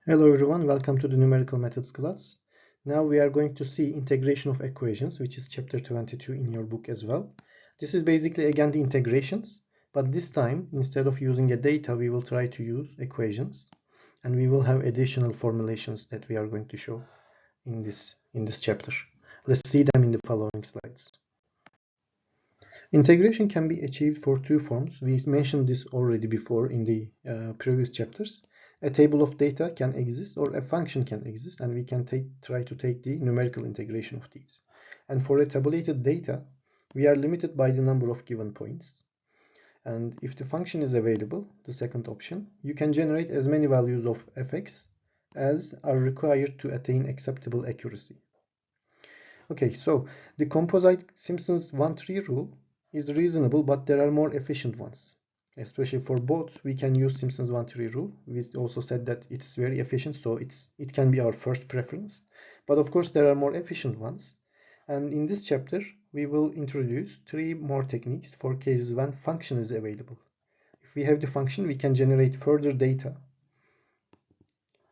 Hello everyone, welcome to the numerical methods class. Now we are going to see integration of equations, which is chapter 22 in your book as well. This is basically again the integrations, but this time instead of using a data, we will try to use equations, and we will have additional formulations that we are going to show in this chapter. Let's see them in the following slides. Integration can be achieved for two forms. We mentioned this already before in the previous chapters. A table of data can exist or a function can exist, and we can try to take the numerical integration of these. And for a tabulated data, we are limited by the number of given points. And if the function is available, the second option, you can generate as many values of fx as are required to attain acceptable accuracy. Okay, so the composite Simpson's 1-3 rule is reasonable, but there are more efficient ones. Especially for both, we can use Simpson's 1-3 rule. We also said that it's very efficient, so it can be our first preference. But of course, there are more efficient ones. And in this chapter, we will introduce three more techniques for cases when function is available. If we have the function, we can generate further data.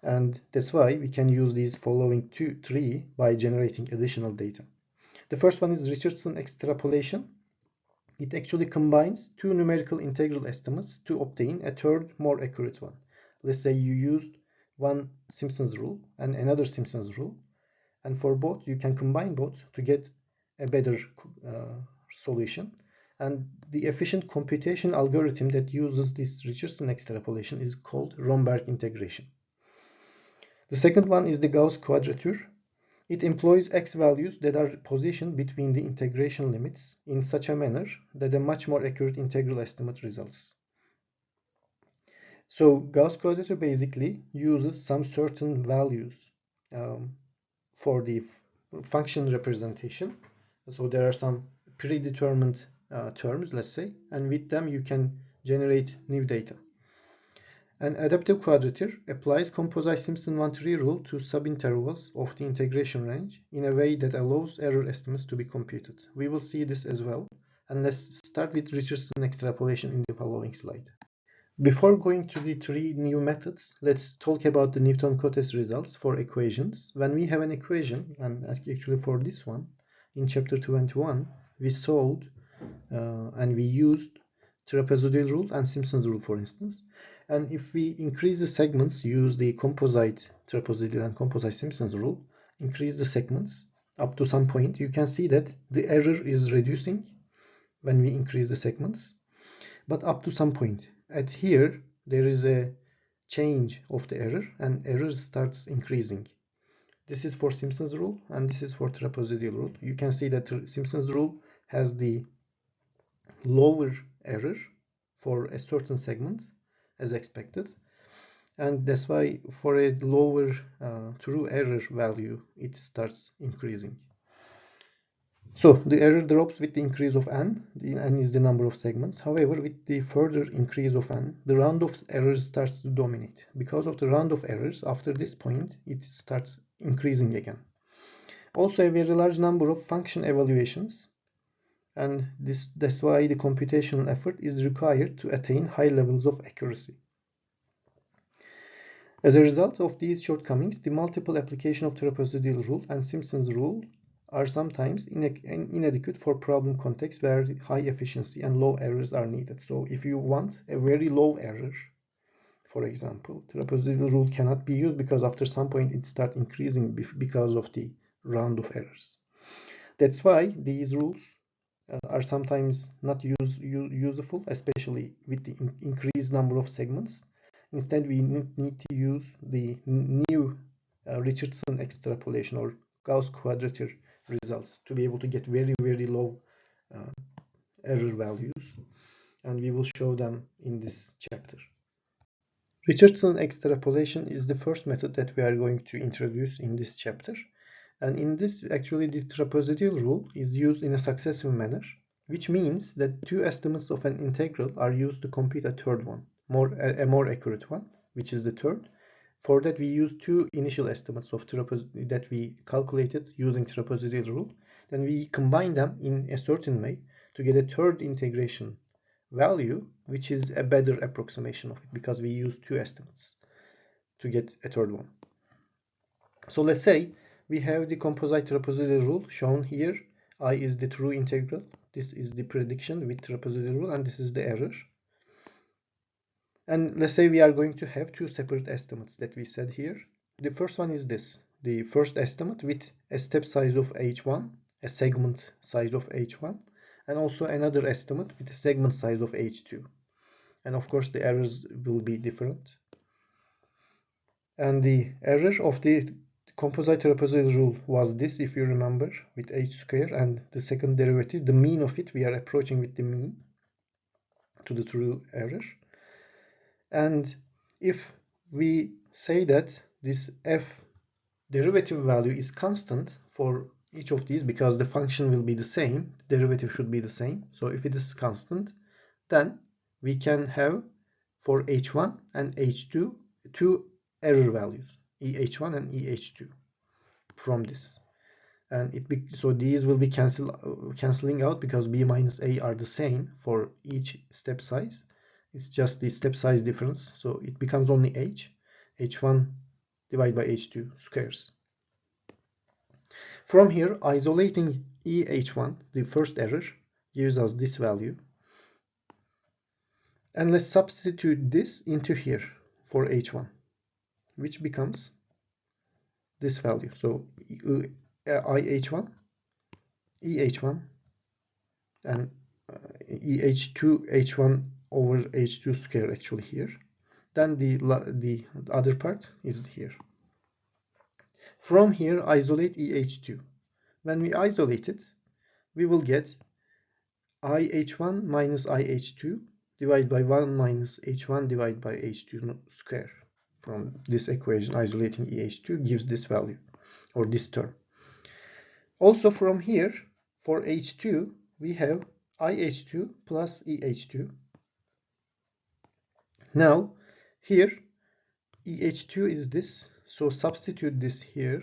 And that's why we can use these following three by generating additional data. The first one is Richardson extrapolation. It actually combines two numerical integral estimates to obtain a third, more accurate one. Let's say you used one Simpson's rule and another Simpson's rule, and for both you can combine both to get a better solution. And the efficient computation algorithm that uses this Richardson extrapolation is called Romberg integration. The second one is the Gauss quadrature. It employs x values that are positioned between the integration limits in such a manner that a much more accurate integral estimate results. So Gauss quadrature basically uses some certain values for the function representation. So there are some predetermined terms, let's say, and with them you can generate new data. An adaptive quadrature applies composite Simpson 1-3 rule to subintervals of the integration range in a way that allows error estimates to be computed. We will see this as well, and let's start with Richardson extrapolation in the following slide. Before going to the three new methods, let's talk about the Newton-Cotes results for equations. When we have an equation, and actually for this one, in chapter 21, we solved and we used trapezoidal rule and Simpson's rule, for instance. And if we increase the segments, use the composite trapezoidal and composite Simpson's rule, increase the segments up to some point, you can see that the error is reducing when we increase the segments, but up to some point. At here, there is a change of the error, and error starts increasing. This is for Simpson's rule, and this is for trapezoidal rule. You can see that Simpson's rule has the lower error for a certain segment as expected, and that's why for a lower true error value it starts increasing. So the error drops with the increase of n. The n is the number of segments. However, with the further increase of n, the round of errors starts to dominate. Because of the round of errors, after this point it starts increasing again. Also, a very large number of function evaluations, and that's why the computational effort is required to attain high levels of accuracy. As a result of these shortcomings, the multiple application of trapezoidal rule and Simpson's rule are sometimes inadequate for problem contexts where high efficiency and low errors are needed. So if you want a very low error, for example, trapezoidal rule cannot be used because after some point it starts increasing because of the round of errors. That's why these rules are sometimes not useful, especially with the increased number of segments. Instead, we need to use the new Richardson extrapolation or Gauss quadrature results to be able to get very, very low error values, and we will show them in this chapter. Richardson extrapolation is the first method that we are going to introduce in this chapter, and in this actually the trapezoidal rule is used in a successive manner, which means that two estimates of an integral are used to compute a third one, a more accurate one, which is the third. For that, we use two initial estimates of that we calculated using trapezoidal rule. Then we combine them in a certain way to get a third integration value, which is a better approximation of it because we use two estimates. to get a third one. So let's say we have the composite trapezoidal rule shown here. I is the true integral. This is the prediction with trapezoidal rule, and this is the error. And let's say we are going to have two separate estimates that we said here. The first one is this, the first estimate with a step size of h1, a segment size of h1, and also another estimate with a segment size of h2. And of course the errors will be different. And the error of the composite trapezoidal rule was this, if you remember, with h square, and the second derivative, the mean of it, we are approaching with the mean to the true error. And if we say that this f derivative value is constant for each of these, because the function will be the same, the derivative should be the same. So if it is constant, then we can have for h1 and h2 two error values, eh1 and eh2 from this. And so these will be cancelling out, because b minus a are the same for each step size. It's just the step size difference, so it becomes only h1 divided by h2 squares. From here, isolating eh1, the first error, gives us this value. And let's substitute this into here for h1, which becomes this value. So IH1, EH1, and EH2, H1 over H2 square actually here. Then the other part is here. From here, isolate EH2. When we isolate it, we will get IH1 minus IH2 divided by 1 minus H1 divided by H2 square. From this equation, isolating EH2 gives this value, or this term. Also from here, for H2, we have IH2 plus EH2. Now, here, EH2 is this, so substitute this here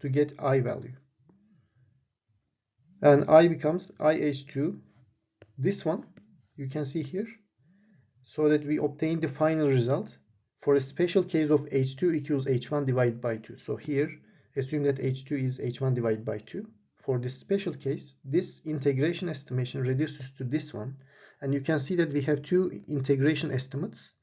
to get I value. And I becomes IH2, this one, you can see here, so that we obtain the final result for a special case of H2 equals H1 divided by 2. So here, assume that H2 is H1 divided by 2. For this special case, this integration estimation reduces to this one, and you can see that we have two integration estimates,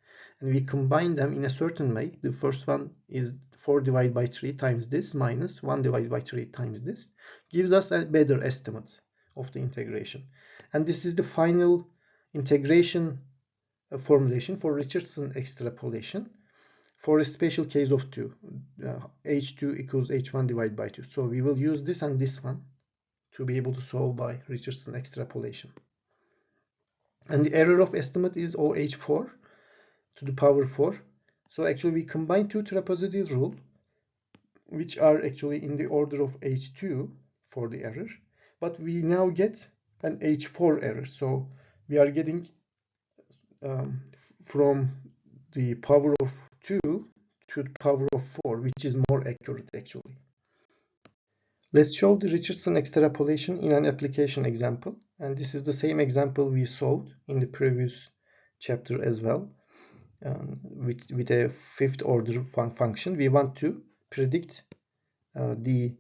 and we combine them in a certain way. The first one is 4 divided by 3 times this minus 1 divided by 3 times this, gives us a better estimate of the integration. And this is the final integration formulation for Richardson extrapolation for a special case of 2, h2 equals h1 divided by 2. So we will use this and this one to be able to solve by Richardson extrapolation. And the error of estimate is OH4 to the power 4. So actually we combine two trapezoidal rule, which are actually in the order of h2 for the error, but we now get an h4 error. So we are getting from the power of 2 to the power of 4, which is more accurate actually. Let's show the Richardson extrapolation in an application example. And this is the same example we solved in the previous chapter as well. With a fifth order function, we want to predict the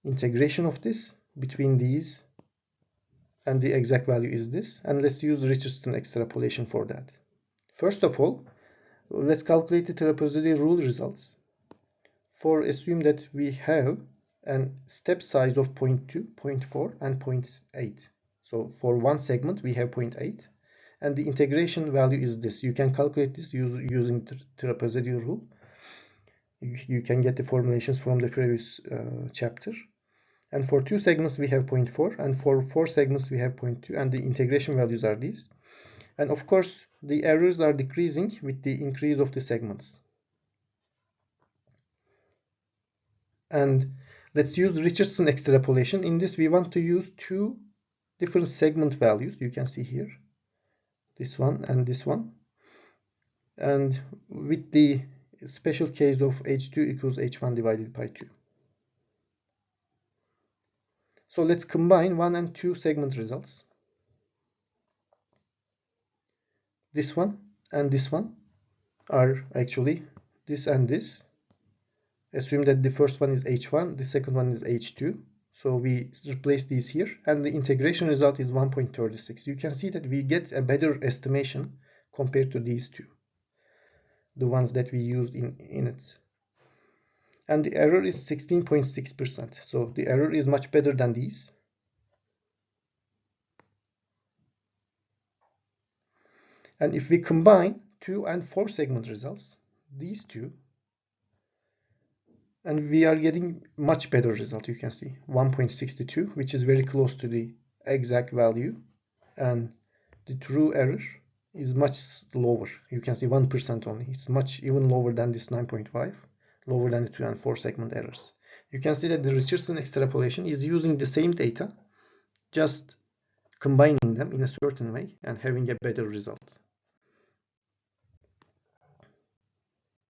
integration of this between these, and the exact value is this. And let's use the Richardson extrapolation for that. First of all, let's calculate the trapezoidal rule results. For assume that we have a step size of 0.2, 0.4, and 0.8. So for one segment, we have 0.8. And the integration value is this. You can calculate this using the trapezoidal rule. You can get the formulations from the previous chapter. And for two segments, we have 0.4. And for four segments, we have 0.2. And the integration values are these. And of course, the errors are decreasing with the increase of the segments. And let's use the Richardson extrapolation. In this, we want to use two different segment values. You can see here, this one and this one. And with the special case of h2 equals h1 divided by 2. So let's combine 1 and 2 segment results. This one and this one are actually this and this. Assume that the first one is H1, the second one is H2. So we replace these here, and the integration result is 1.36. You can see that we get a better estimation compared to these two, the ones that we used in it. And the error is 16.6%. So the error is much better than these. And if we combine 2 and 4 segment results, these two, and we are getting much better result. You can see 1.62, which is very close to the exact value, and the true error is much lower. You can see 1% only. It's much even lower than this 9.5, lower than the 2 and 4 segment errors. You can see that the Richardson extrapolation is using the same data, just combining them in a certain way and having a better result.